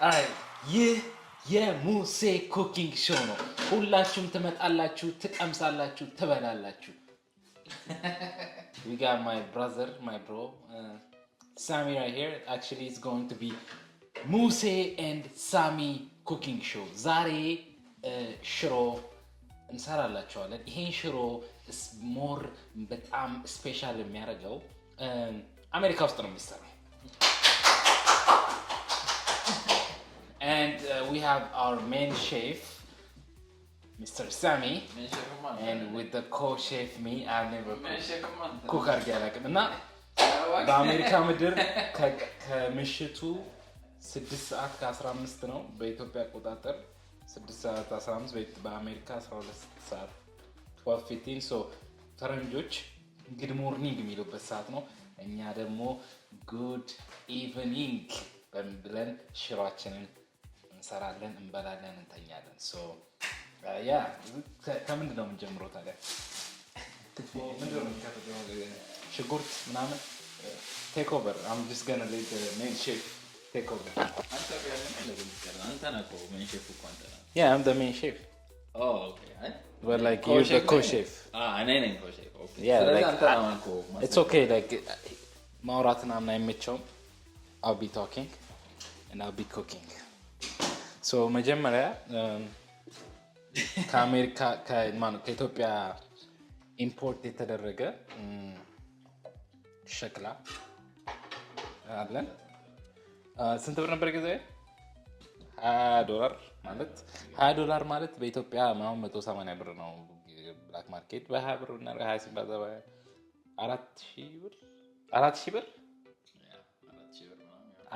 አይ ይህ የሙሴ ኩኪንግ ሾው ነው። ሁላችሁም ትመጣላችሁ፣ ትቀምሳላችሁ፣ ትበላላችሁ። We got my brother, my bro, Sami right here. Actually, it's going to be Muse and Sami cooking show. ዛሬ ሽሮ እንሰራላችኋለን። ይሄን ሽሮ ሞር በጣም ስፔሻል የሚያደርገው አሜሪካ ውስጥ ነው የሚሰራው። And we have our main chef, Mr. Sami, and with the co-chef me, I've never cook argalakam. እና በአሜሪካ ምድር ከምሽቱ 6 ሰዓት ከ15 ነው በኢትዮጵያ አቆጣጠር 6 ሰዓት 15 በአሜሪካ 12 ሰዓት 12:15 ሶ ፈረንጆች ጉድ ሞርኒንግ የሚሉበት ሰዓት ነው። እኛ ደግሞ ጉድ ኢቭኒንግ ብለን ሽሮአችንን እንሰራለን፣ እንበላለን፣ እንተኛለን። ሶ ያ ከምንድን ነው የምንጀምረው ታዲያ? ምንድን ነው የሚከተለው? ሽንኩርት ምናምን ቴክ ኦቨር። I'm just gonna let the main chef take over. Yeah, I'm the main chef. Oh, okay. But like you're the co-chef. እኔ ነኝ co-chef. Okay. Yeah, like it's okay. Like ማውራት ምናምን አይመቸውም። I'll be talking and I'll be cooking. So መጀመሪያ ከአሜሪካ ከኢትዮጵያ ኢምፖርት የተደረገ ሸክላ አለን። ስንት ብር ነበር ጊዜ? $20 ማለት በኢትዮጵያ አሁን 180 ብር ነው። ብላክ ማርኬት በ20 ብር እና 20 ሲባዛ 4000 ብር 4000 ብር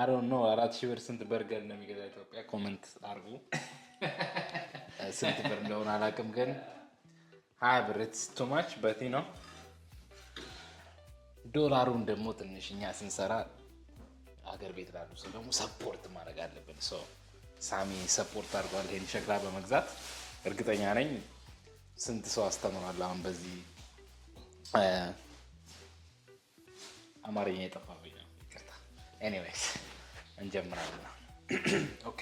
I don't know 4000 ብር ስንት በርገር እንደሚገዛ ኢትዮጵያ ኮሜንት አርጉ። ስንት ብር እንደሆነ አላውቅም፣ ግን 20 ብር it's too much but you know ዶላሩን ደግሞ ትንሽኛ ስንሰራ አገር ቤት ላሉ ሰው ደግሞ ሰፖርት ማድረግ አለብን። ሶ ሳሚ ሰፖርት አድርጓል ይሄን ሸክላ በመግዛት። እርግጠኛ ነኝ ስንት ሰው አስተምሯል። አሁን በዚህ አማርኛ የጠፋብኝ ነው፣ ይቅርታ። ኤኒዌይስ እንጀምራለን። ኦኬ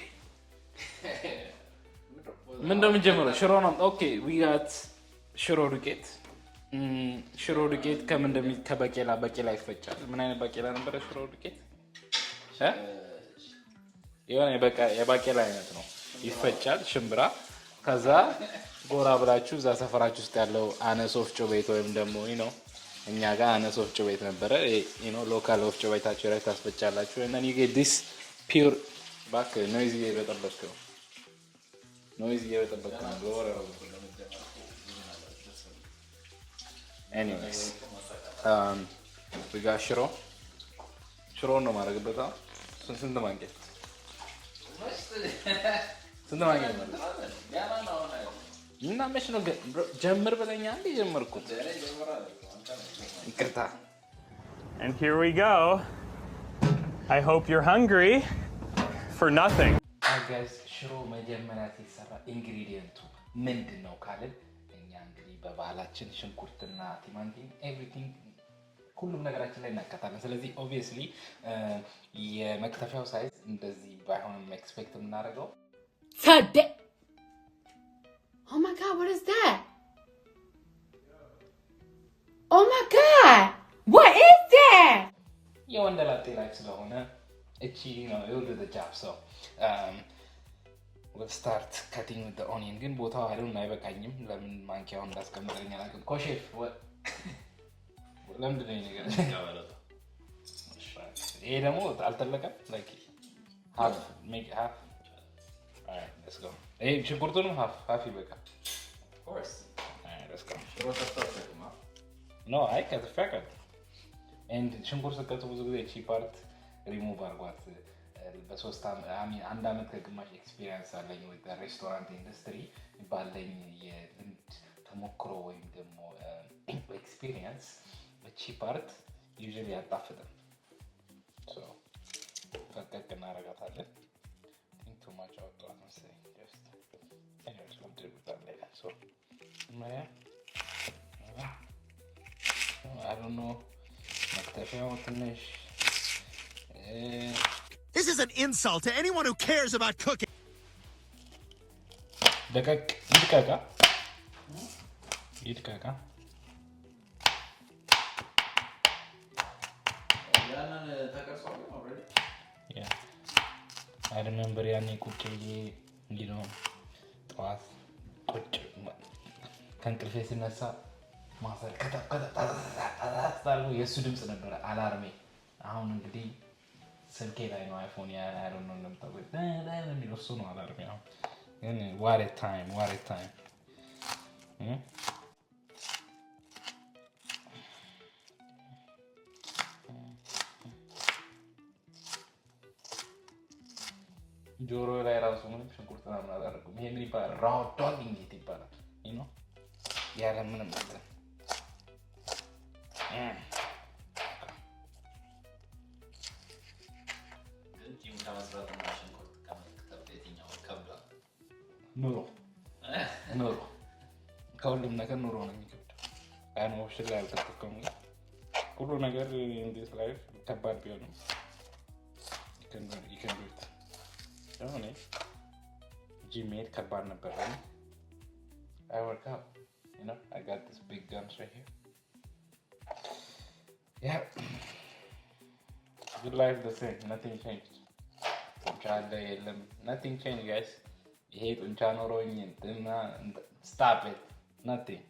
ምን እንደምንጀምረው ሽሮ ነው። ኦኬ ዊ ጋት ሽሮ ዱቄት። ሽሮ ዱቄት ከበቄላ ይፈጫል። ምን አይነት በቄላ ነበረ ሽሮ ዱቄት? የሆነ የባቄላ አይነት ነው፣ ይፈጫል። ሽምብራ። ከዛ ጎራ ብላችሁ እዛ ሰፈራችሁ ውስጥ ያለው አነስ ወፍጮ ቤት ወይም ደግሞ እኛ ጋር አነስ ወፍጮ ቤት ነበረ፣ ሎካል ወፍጮ ቤታችሁ ላይ ታስፈጫላችሁ። እና you get this pure back noise እየበጠበጥከው ነው። Anyways we got ሽሮ ነው ማድረግበት። ስንት ማንኪያ ማለት እና መች ነው ጀምር ብለኛ እንዴ? ጀመርኩት፣ ይቅርታ። And here we go. I hope you're hungry for nothing. guys ሽሮ መጀመሪያ ሲሰራ ኢንግሪዲየንቱ ምንድነው ካልን እኛ እንግዲህ በባህላችን ሽንኩርትና ቲማቲም ኤቭሪቲንግ ሁሉም ነገራችን ላይ እናካታለን። ስለዚህ ኦብቪየስሊ የመክተፊያው ሳይዝ እንደዚህ ባይሆንም ኤክስፔክት የምናደርገው Oh my god, what is that? Oh my god, what is that? የወንደላጤ ላይ ስለሆነ እቺ ነው you'll do the job. So we'll start cutting with the onion. ግን ቦታው አይደለም አይበቃኝም። ለምን ማንኪያውን እንዳስቀምጠኝ አላውቅም። ኮሼፍ ለምንድን ነው ነገር ይሄ ደግሞ አልተለቀም። like half make half. All right, let's go. Hey, ሽንኩርቱንም half ይበቃል። Of course. All right, let's go. No, I cut the fact. And ሽንኩርት ስከቱ ብዙ ጊዜ እቺ ፓርት ሪሙቭ አርጓት። በሶስት አንድ አመት ከግማሽ ኤክስፒሪየንስ አለኝ with the restaurant industry ባለኝ የልምድ ተሞክሮ ወይም ደግሞ ኤክስፒሪየንስ እቺ ፓርት usually አጣፍጥም። so ፈቀቅ እናረጋታለን። think too much out to say just anyways we'll do that later. So I don't know መክተፊያው ትንሽ This is an insult to anyone who cares about cooking. ይድቀቃ Yeah. I remember ያኔ ቁጭ ብዬ ጠዋት ቁጭ ከእንቅልፌ ስነሳ ማሰር ከተጣጣጣጣ የሱ ድምጽ ነበር አላርሜ። አሁን እንግዲህ ስልኬ ላይ ነው አይፎን ያለው ነው እንደምታውቁት የሚለው እሱ ነው አላርሜ። አሁን ግን what a time. ጆሮ ላይ ራሱ ምንም ሽንኩርት ምናምን አላደረኩም። ይሄ ምን ይባላል? raw dogging ይባላል። you know ያለ ምንም ነገር ኑሮ ከሁሉም ነገር ኑሮ ነው የሚከብደው። አይን ኦፕሽን ላይ አልተጠቀሙ ሁሉ ነገር እንዴት ላይ ከባድ ቢሆንም ይከብዳል። አሁን ጂሜል ከባድ ነበር። I work out, you know. I got this big guns right here. Yeah. Good life the same. Nothing changed. Nothing changed, guys. You hate unchano roing and stop it. Nothing.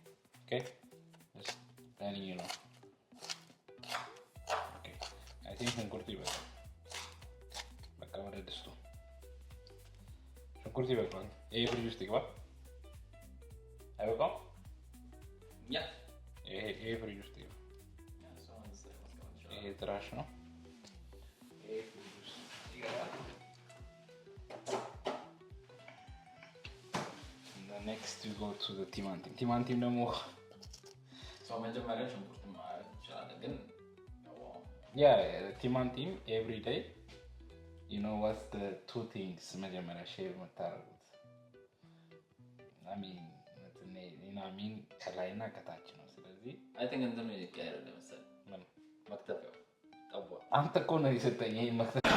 Okay? Just letting you know. Okay. I think I'm going to do it. Back over at the store. ሽንኩርት ይበቃል። ይሄ ፍሪጅ ውስጥ ይገባ አይበቃም? ያ ይሄ ፍሪጅ ውስጥ ይገባ። ይሄ ትራሽ ነው። ይሄ ፍሪጅ ውስጥ ይገባ። Next we go to the ቲማቲም። ቲማቲም ደግሞ ሰው መጀመሪያ ሽንኩርት ማለት ይችላል ግን ቲማቲም every day. You know what's the two things መጀመሪያ ሼቭ የምታደርጉት? I mean ከላይና ከታች ነው። ስለዚህ I think እንትን ነው ይቀየራል መሰለኝ። መክተፊያው ጠቧ አንተ እኮ ነው የሰጠኝ ይሄን መክተፊያ።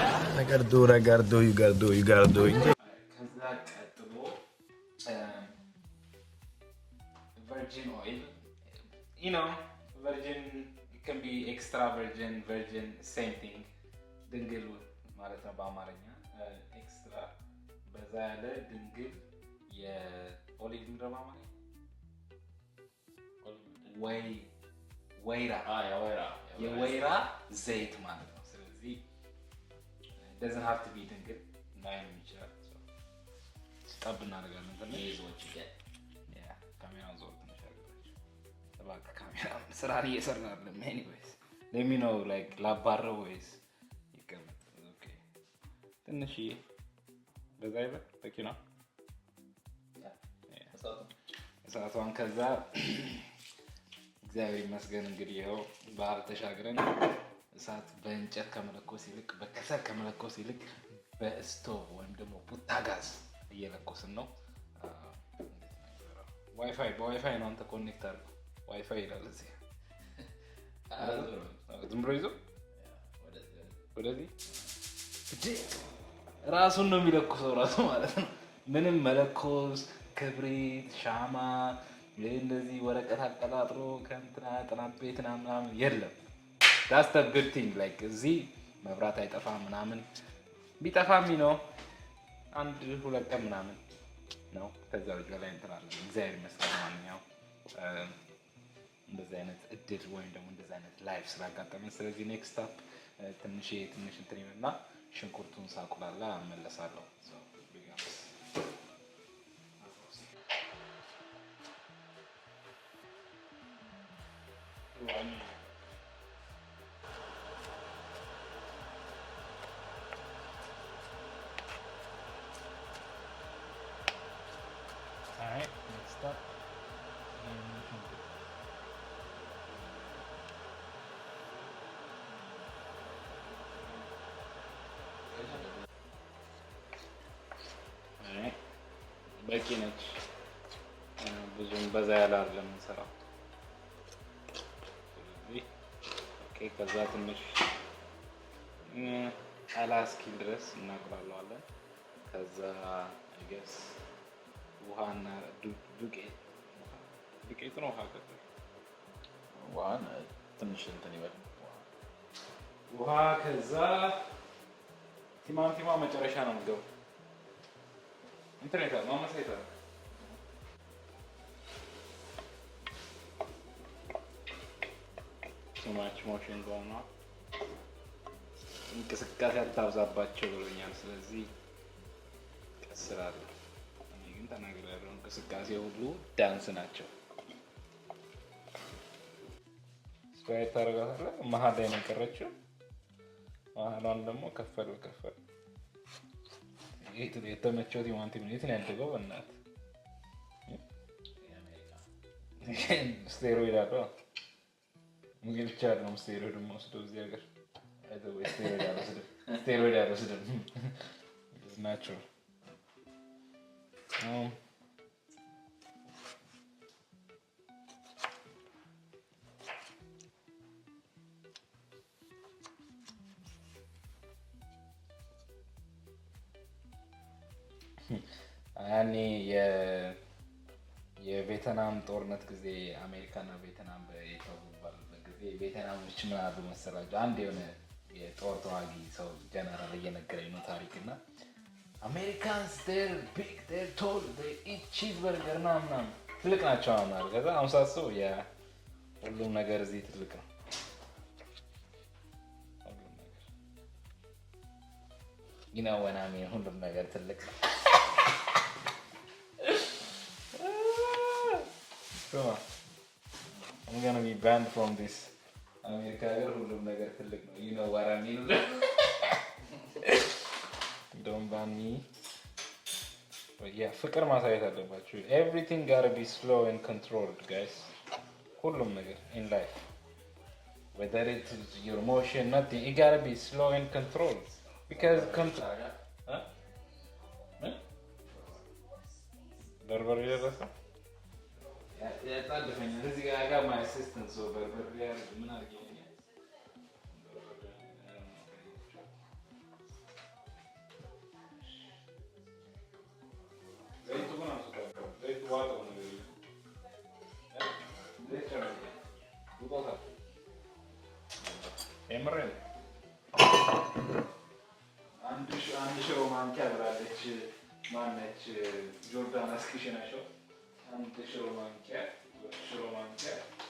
Gardo. ከዛ ቀጥሎ virgin oil. You know, virgin, it can be extra virgin, same thing. ድንግል ማለት ነው በአማርኛ። ኤክስትራ በዛ ያለ ድንግል የኦሊቭ ምንድን ነው በአማርኛ? የወይራ ዘይት ማለት ነው። ስለዚህ doesn't have to be ድንግል ላይም ይችላል። ጠብ እናደርጋለን ትንሽ ካሜራውን ዞር ትንሽ አድርጋችሁ እባክህ። ካሜራ ስራን እየሰራን አይደለም። ኤኒዌይስ let me know like ላባረው ወይስ ይቀመጥ? ኦኬ ትንሽ በዛ ይበል በቂ ነው። እሳቷን ከዛ እግዚአብሔር ይመስገን እንግዲህ ይኸው ባህር ተሻግረን እሳት በእንጨት ከመለኮስ ይልቅ በከሰል ከመለኮስ ይልቅ በስቶቭ ወይም ደግሞ ቡታጋዝ እየለኮስን ነው። በዋይፋይ ነው አንተ ኮኔክት አድርገው። ዋይፋይ ይላል እዚህ ዝም ብሎ ይዞ ወደዚህ ራሱን ነው የሚለኩሰው ራሱ ማለት ነው። ምንም መለኮስ ክብሪት ሻማ እንደዚህ ወረቀት አቀጣጥሎ ከእንትና ጥናት ቤት ምናምን የለም። that's the good thing like እዚህ መብራት አይጠፋም ምናምን ቢጠፋም ነው አንድ ሁለት ቀን ምናምን ነው። ከዛ በላይ እንትን አለ እግዚአብሔር ይመስገን። ማንኛው እንደዚህ አይነት እድል ወይም ደግሞ እንደዚህ አይነት ላይፍ ስላጋጠመን ስለዚህ ኔክስት ስታፕ ትንሽ እንትን ይልና ሽንኩርቱን ሳቁላላ እመለሳለሁ። Alright, next up. Alright, በቂ ነች። ብዙም በዛ ያለ አይደለም የምንሰራው። ስለዚህ ኦኬ ከዛ ትንሽ አላስኪል ድረስ እናቁላለዋለን። ከዛ አይገስ ውሃና ዱቄት ነው። ውሃ ትንሽ እንትን ይበል ውሃ ከዛ ቲማቲማ መጨረሻ ነው የምትገባው። ኢንተርኔት ማመሳይታ ቲማች ሞሽን ጎና እንቅስቃሴ አታብዛባቸው ብሎኛል። ስለዚህ ቀስራለሁ። እኔ ግን ተናግሬያለሁ። እንቅስቃሴ ሁሉ ዳንስ ናቸው። ስፕራይት ታደርጋታለህ። መሀል ላይ ነው የቀረችው። መሀሏን ደግሞ ከፈል የተመቸው ቲማቲም የት ነው ያደገው? በእናትህ ስቴሮይድ አለው። ምግብ ብቻ አይደለም ስቴሮይድ የምወስደው እዚህ ሀገር። ስቴሮይድ አልወስድም። ናቹራል ያኔ የቬትናም ጦርነት ጊዜ አሜሪካና ቬትናም የተዋጉበት ጊዜ ቬትናሞች ምን አሉ መሰላቸው? አንድ የሆነ የጦር ተዋጊ ሰው ጀነራል እየነገረኝ ነው ታሪክ እና አሜሪካንስ ዴር ቢግ ዴር ቶል ዴይ ኢት ቺዝ በርገር እና ምናምን ትልቅ ናቸው አሉ። ከዛ አሁን ሳስበው ሁሉም ነገር እዚህ ትልቅ ነው። ይናወናሚ ሁሉም ነገር ትልቅ ነው። I'm gonna be banned from this. America ሁሉም ነገር ትልቅ ነው. You know what I mean? Don't ban me. But yeah, ፍቅር ማሳየት አለባችሁ. Everything gotta be slow and controlled, guys. ሁሉም ነገር in life. Whether it's your emotion, nothing, it gotta be slow and controlled. Because በርበሬ ደረሰ? ያጣልፈኛል። እዚህ ጋር I got my assistant so በርበሬ ምን አድርጌኛል? ዘይቱ ምን አስቀምጠው? ዘይቱ ዋጠው ነው ዘይቱ። ዘይቱ ቡጣታ ኤምሬን አንድ ሽሮ ማንኪያ ብላለች። ማነች ጆርዳን አስኪሽናቸው አንድ ሽሮ ማንኪያ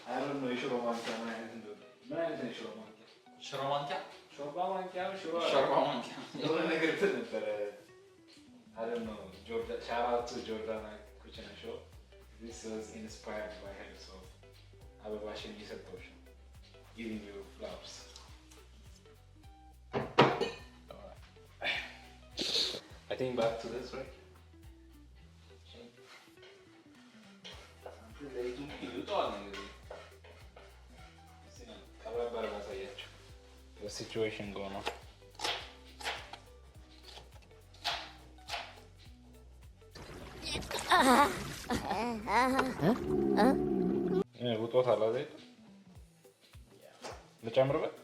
አይደል ነው። የሽሮ ማንኪያ ምን አይነት እንደሆነ ምን አይነት ነው? ሽሮ ማንኪያ ሾርባ ማንኪያ የሆነ ነገር እንትን ነበረ አይደል ነው። ጆርዳን ሻራቱ ጆርዳን ኩችናቸው this was inspired by her so አበባሽን እየሰጠሁሽ ነው giving you flowers. I think back to this, right? The situation going on. ውጦት አለ ዘይት ልጨምርበት።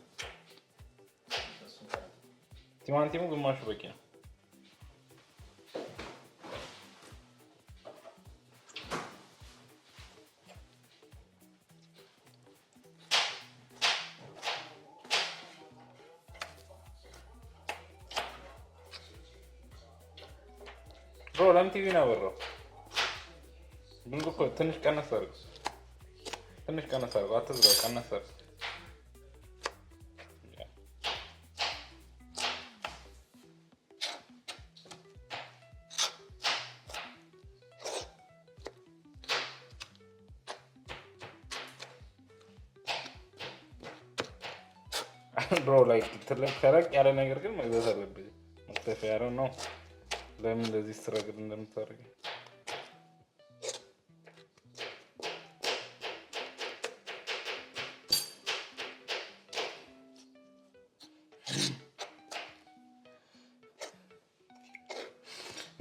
ቲማቲሙ ግማሹ በቂ ነው። ለምን ቲቪ ነው ያበራው? ድምፁ እኮ ትንሽ ቀነስ አድርገው፣ አትዝጋው፣ ቀነስ አድርገው። ብሮ ላይ ተለቅ ያለ ነገር ግን መግዛት አለብኝ። መክተፊያ ነው። ለምን እንደዚህ ስትረግድ እንደምታደርግ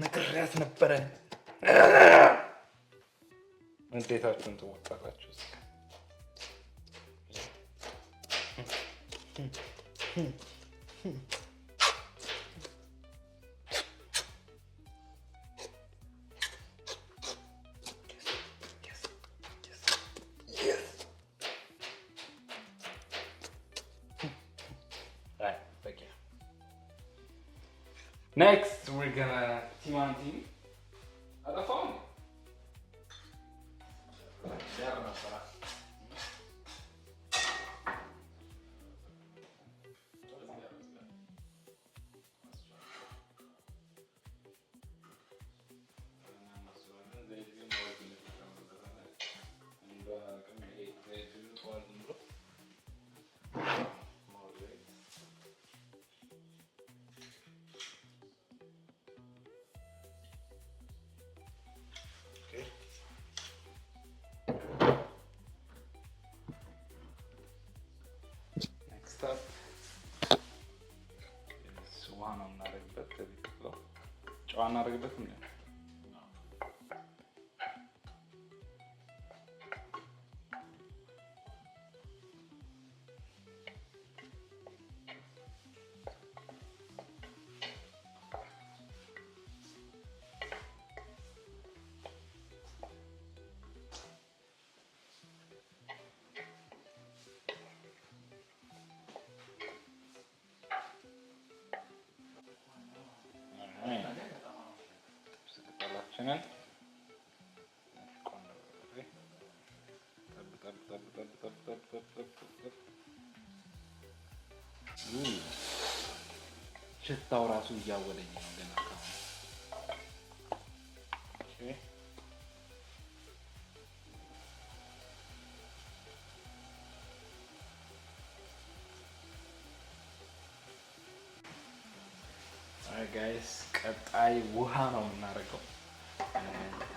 ነግሬያት ነበረ። እንዴታችሁን ትወጣላችሁ? Next, we're gonna timantim at the phone. Next up is one on that bit. One on that bit. ሽታው ራሱ እያወለኝ ነው ገና ካሁን። ኦኬ ጋይስ ቀጣይ ውሃ ነው የምናደርገው።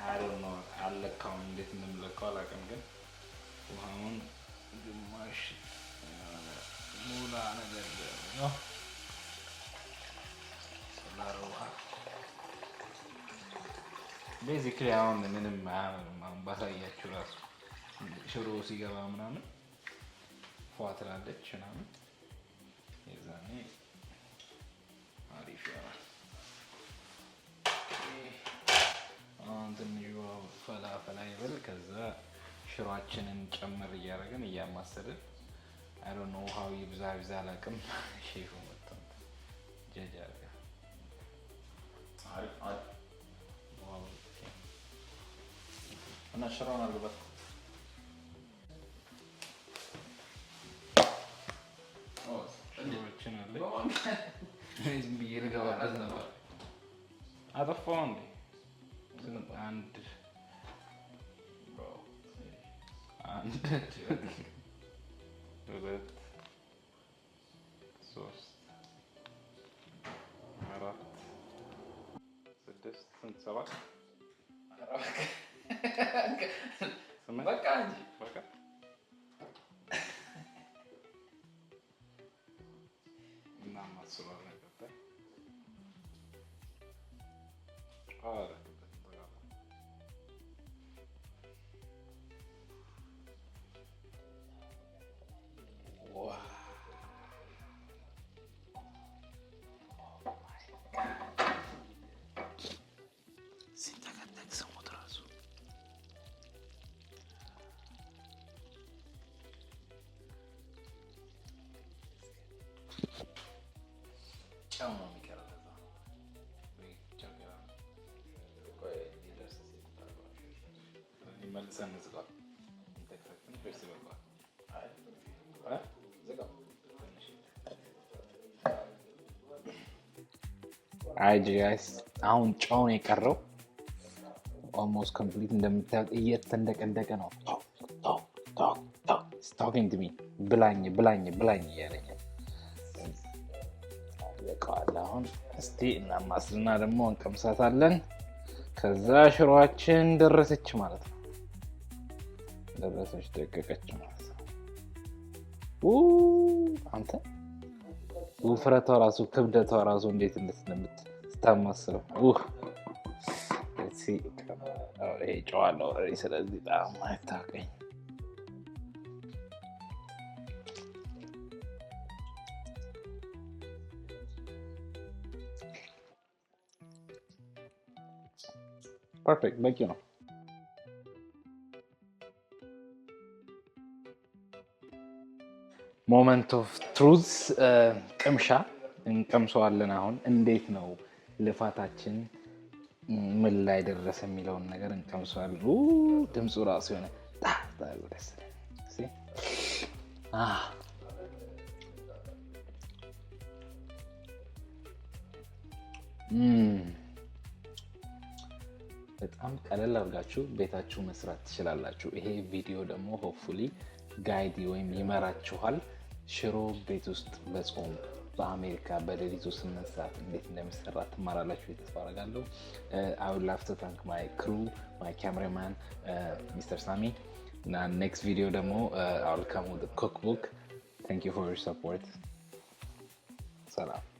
I don't know አለካው እንዴት እንደምለካው አላውቅም፣ ግን ውሃውን ግማሽ ሙላ ነገር ነው ሶላር ውሃ። ቤዚክሊ አሁን ምንም ባሳያችሁ ራሱ ሽሮ ሲገባ ምናምን ፏ ትላለች ምናምን የዛኔ አሪፍ ይሆናል። አሁን ትንሽ ፈላ ይበል። ከዛ ሽሮአችንን ጨምር እያደረግን እያማሰልን I don't know how ይብዛ አላውቅም። ሼፉ መጥቷል ጀጅ አድርገን አሪፍ እና ሽሮውን አልገባት ሽሮችን አለ ዝም ብዬ ልገባበት ነበር። አጠፋው እንዴ አንድ ሁለት ሶስት አራት ስድስት ስንት ሰባት በቃ እንጂ በቃ እና ማስሏል ነገር አረ Alright guys, አሁን ጨውን የቀረው almost complete እንደምታዩት እየተንደቀደቀ ነው። talking to me ብላኝ እያለኝ በቃላ። አሁን እስቲ እናማስልና ደግሞ እንቀምሳታለን። ከዛ ሽሮአችን ደረሰች ማለት ነው። ደቀቀች ማለት ነው። አንተ ውፍረቷ ራሱ ክብደቷ ራሱ እንዴት እንደምትታማስለው ይሄ ጨዋለሁ። ስለዚህ ጣም አይታወቀኝ። ፐርፌክት በቂ ነው። ሞመንት ኦፍ ትሩዝ ቅምሻ እንቀምሰዋለን። አሁን እንዴት ነው ልፋታችን ምን ላይ ደረሰ የሚለውን ነገር እንቀምሰዋለን። ድምፁ ራሱ የሆነ ደስ በጣም ቀለል አድርጋችሁ ቤታችሁ መስራት ትችላላችሁ። ይሄ ቪዲዮ ደግሞ ሆፕፉሊ ጋይድ ወይም ይመራችኋል። ሽሮ ቤት ውስጥ በጾም በአሜሪካ በሌሊቱ 8 ሰዓት እንዴት እንደሚሰራ ትማራላችሁ ተስፋ አደርጋለሁ። I would love to thank my crew, my cameraman, Mr. Sami. እና next video ደግሞ I will come with a cookbook. Thank you for your support. Salam.